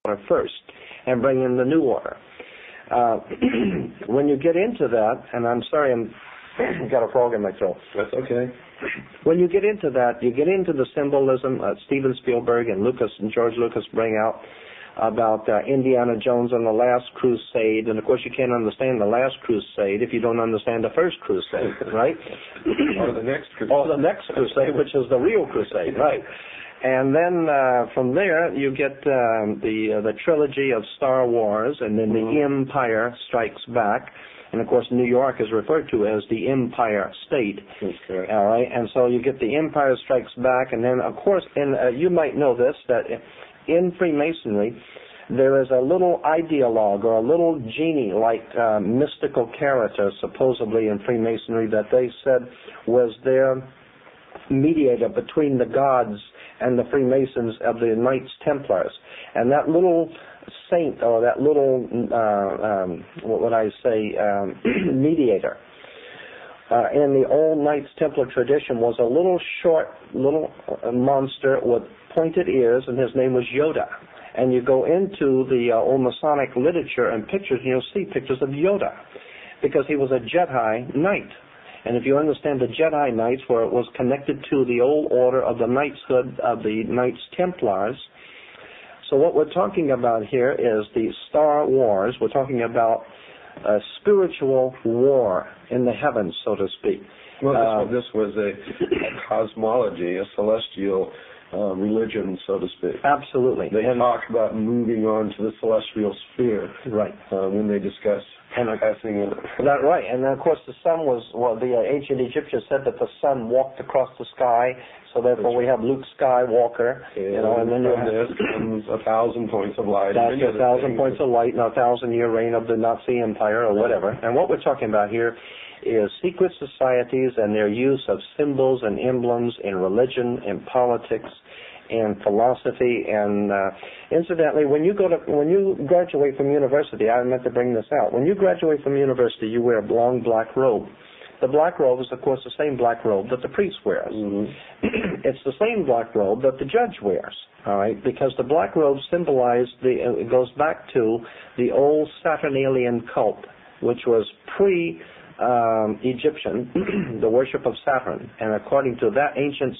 order first and bring in the new order. When you get into that, and I'm sorry, I'm got a frog in my throat. That's okay. When you get into that, you get into the symbolism Steven Spielberg and George Lucas bring out about Indiana Jones and the Last Crusade, and of course you can't understand the Last Crusade if you don't understand the First Crusade, right? Or the next crusade. Or the next crusade, which is the real crusade, right? And then from there you get the trilogy of Star Wars, and then the Empire Strikes Back. And, of course, New York is referred to as the Empire State. Okay. All right, and so you get the Empire Strikes Back, and then, of course, you might know this, that in Freemasonry, there is a little ideologue or a little genie-like mystical character, supposedly in Freemasonry, that they said was their mediator between the gods and the Freemasons of the Knights Templars. And that little saint, or that little, what would I say, mediator, in the old Knights Templar tradition was a little short, monster with pointed ears, and his name was Yoda. And you go into the old Masonic literature and pictures, and you'll see pictures of Yoda, because he was a Jedi Knight. And if you understand the Jedi Knights, where it was connected to the old order of the knightshood of the Knights Templars. So what we're talking about here is the Star Wars. We're talking about a spiritual war in the heavens, so to speak. Well, this was a cosmology, a celestial religion, so to speak. Absolutely. They talk about moving on to the celestial sphere, right? When they discuss passing it. That right, and then of course the sun was. Well, the ancient Egyptians said that the sun walked across the sky, so therefore we have Luke Skywalker. And then there comes 1,000 points of light. That's 1,000 points of light, and 1,000-year reign of the Nazi Empire, or whatever. And what we're talking about here is secret societies and their use of symbols and emblems in religion, in politics, and philosophy. And incidentally, when you graduate from university, I meant to bring this out. When you graduate from university, you wear a long black robe. The black robe is, of course, the same black robe that the priest wears. It's the same black robe that the judge wears. All right, because the black robe symbolized it goes back to the old Saturnalian cult, which was pre-Egyptian, the worship of Saturn. And according to that ancient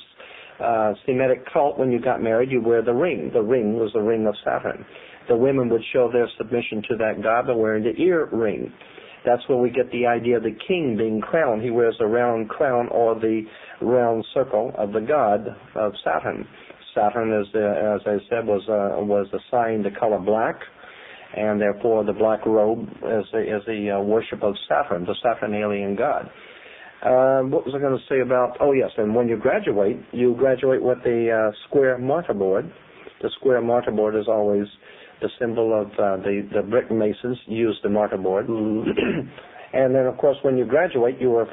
Semitic cult, when you got married, you wear the ring. The ring was the ring of Saturn. The women would show their submission to that god by wearing the ear ring. That's where we get the idea of the king being crowned. He wears a round crown, or the round circle of the god of Saturn. Saturn, as I said, was assigned the color black, and therefore the black robe is the worship of Saturn, the Saturnalian god. What was I going to say about? Oh yes, and when you graduate with the square martyr board. The square martyr board is always the symbol of the brick masons use the martyr board. And then, of course, when you graduate, you are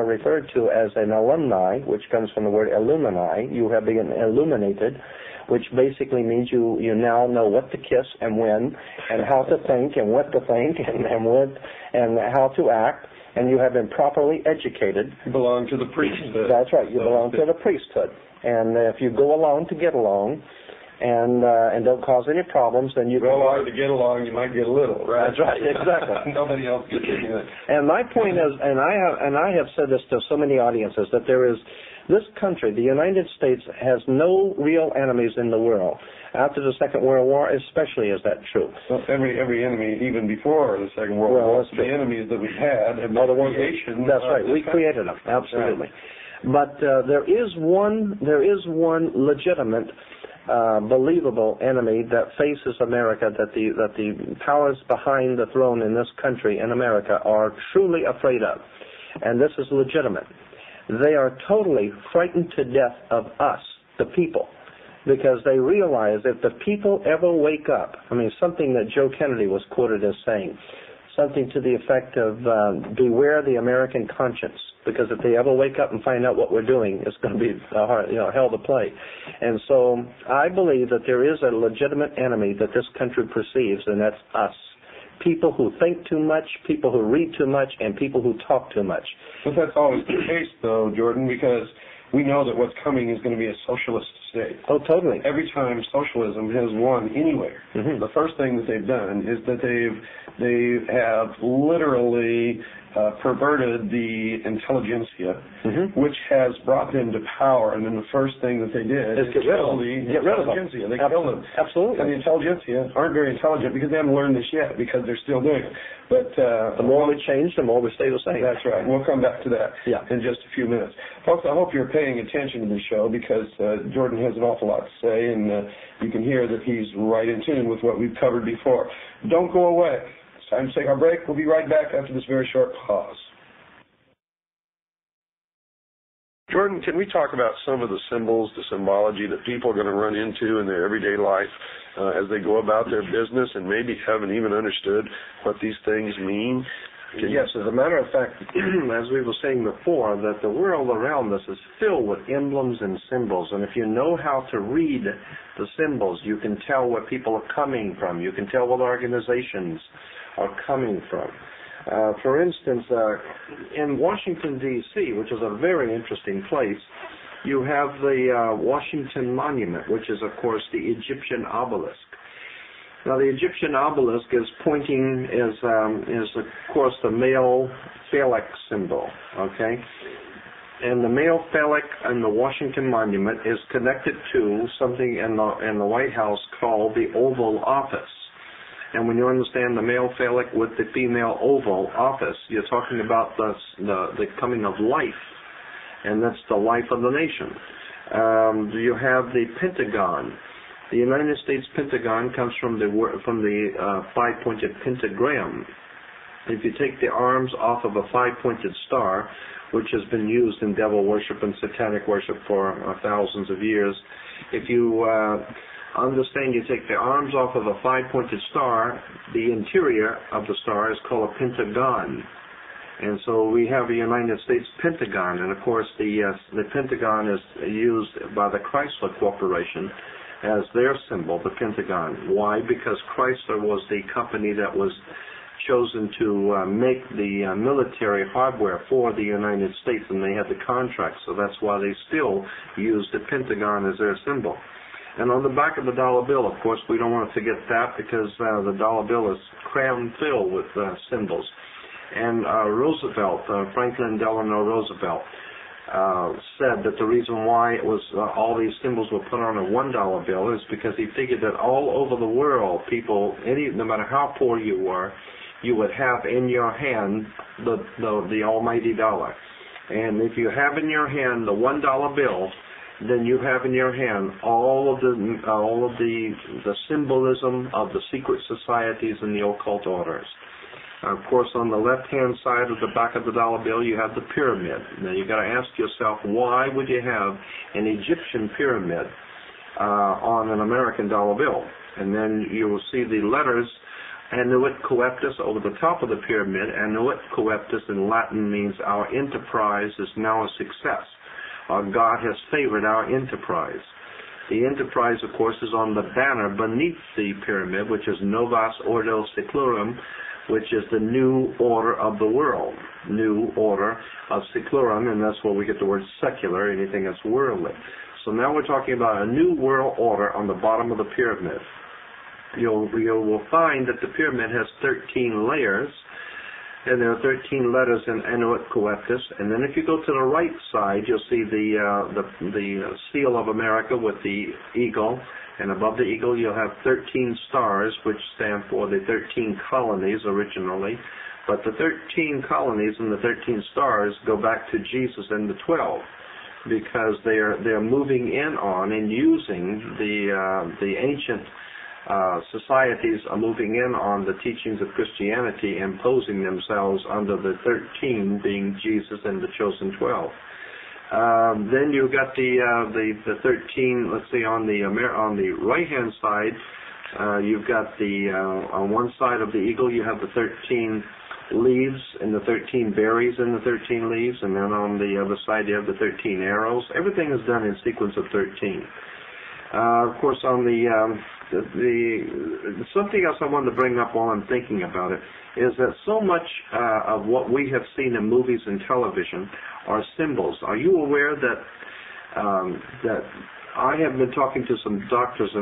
referred to as an alumni, which comes from the word illumini. You have been illuminated, which basically means you now know what to kiss and when, and how to think and what to think, and how to act. And you have been properly educated. You belong to the priesthood. That's right. You belong to the priesthood. And if you go along to get along, and don't cause any problems, then you go along to get along. You might get a little, right? That's right. Exactly. Nobody else gets anything. And my point is, and I have said this to so many audiences, that this country, the United States, has no real enemies in the world. After the Second World War, especially, is that true? Well, every enemy, even before the Second World War, the enemies that we had have been creation. That's right. We created them. Absolutely. Right. But there is one legitimate, believable enemy that faces America, that the powers behind the throne in this country, in America, are truly afraid of, and this is legitimate. They are totally frightened to death of us, the people, because they realize if the people ever wake up, something that Joe Kennedy was quoted as saying, something to the effect of beware the American conscience, because if they ever wake up and find out what we're doing, it's going to be hell to play. And so I believe that there is a legitimate enemy that this country perceives, and that's us. People who think too much, people who read too much, and people who talk too much. But that's always the case, though, Jordan, because we know that what's coming is going to be a socialist States. Oh, totally. Every time socialism has won anywhere, the first thing that they've done is that they have literally perverted the intelligentsia, which has brought them to power. And then the first thing that they did is kill the intelligentsia. They killed them. Absolutely. And the intelligentsia aren't very intelligent because they haven't learned this yet, because they're still doing it. But the more we change, the more we stay the same. That's right. We'll come back to that in just a few minutes. Folks, I hope you're paying attention to the show, because Jordan has an awful lot to say, and you can hear that he's right in tune with what we've covered before. Don't go away. It's time to take our break. We'll be right back after this very short pause. Jordan, can we talk about some of the symbols, the symbology that people are going to run into in their everyday life as they go about their business and maybe haven't even understood what these things mean? Yes, as a matter of fact, as we were saying before, that the world around us is filled with emblems and symbols. And if you know how to read the symbols, you can tell where people are coming from. You can tell what organizations are coming from. For instance, in Washington, D.C., which is a very interesting place, you have the Washington Monument, which is, of course, the Egyptian obelisk. Now, the Egyptian obelisk is pointing, is of course, the male phallic symbol, okay? And the male phallic in the Washington Monument is connected to something in the White House called the Oval Office. And when you understand the male phallic with the female Oval Office, you're talking about the coming of life, and that's the life of the nation. You have the Pentagon. The United States Pentagon comes from the five-pointed pentagram. If you take the arms off of a five-pointed star, which has been used in devil worship and satanic worship for thousands of years, if you understand, you take the arms off of a five-pointed star, the interior of the star is called a pentagon. And so we have a United States Pentagon, and of course the Pentagon is used by the Chrysler Corporation as their symbol, the Pentagon. Why? Because Chrysler was the company that was chosen to make the military hardware for the United States, and they had the contract, so that's why they still use the Pentagon as their symbol. And on the back of the dollar bill, of course, we don't want to forget that, because the dollar bill is crammed filled with symbols. And Roosevelt, Franklin Delano Roosevelt, said that the reason why it was all these symbols were put on a $1 bill is because he figured that all over the world, people, no matter how poor you were, you would have in your hand the almighty dollar. And if you have in your hand the $1 bill, then you have in your hand all of the symbolism of the secret societies and the occult orders. Of course, on the left-hand side of the back of the dollar bill, you have the pyramid. Now, you've got to ask yourself, why would you have an Egyptian pyramid on an American dollar bill? And then you will see the letters Annuit Coeptus over the top of the pyramid. Annuit Coeptus in Latin means our enterprise is now a success. God has favored our enterprise. The enterprise, of course, is on the banner beneath the pyramid, which is Novus Ordo Seclorum, which is the new order of the world, new order of seclorum, and that's where we get the word secular, anything that's worldly. So now we're talking about a new world order on the bottom of the pyramid. You will find that the pyramid has 13 layers, and there are 13 letters in Annuit Coeptus. And then if you go to the right side, you'll see the seal of America with the eagle. And above the eagle, you'll have 13 stars, which stand for the 13 colonies originally. But the 13 colonies and the 13 stars go back to Jesus and the 12, because they're moving in on and using the ancient societies are moving in on the teachings of Christianity, imposing themselves under the 13 being Jesus and the chosen 12. Then you've got the 13. Let's see, on the right hand side, you've got on one side of the eagle you have the 13 leaves and the 13 berries in the 13 leaves, and then on the other side you have the 13 arrows. Everything is done in sequence of 13. Of course, on something else I wanted to bring up while I'm thinking about it is that so much of what we have seen in movies and television are symbols. Are you aware that I have been talking to some doctors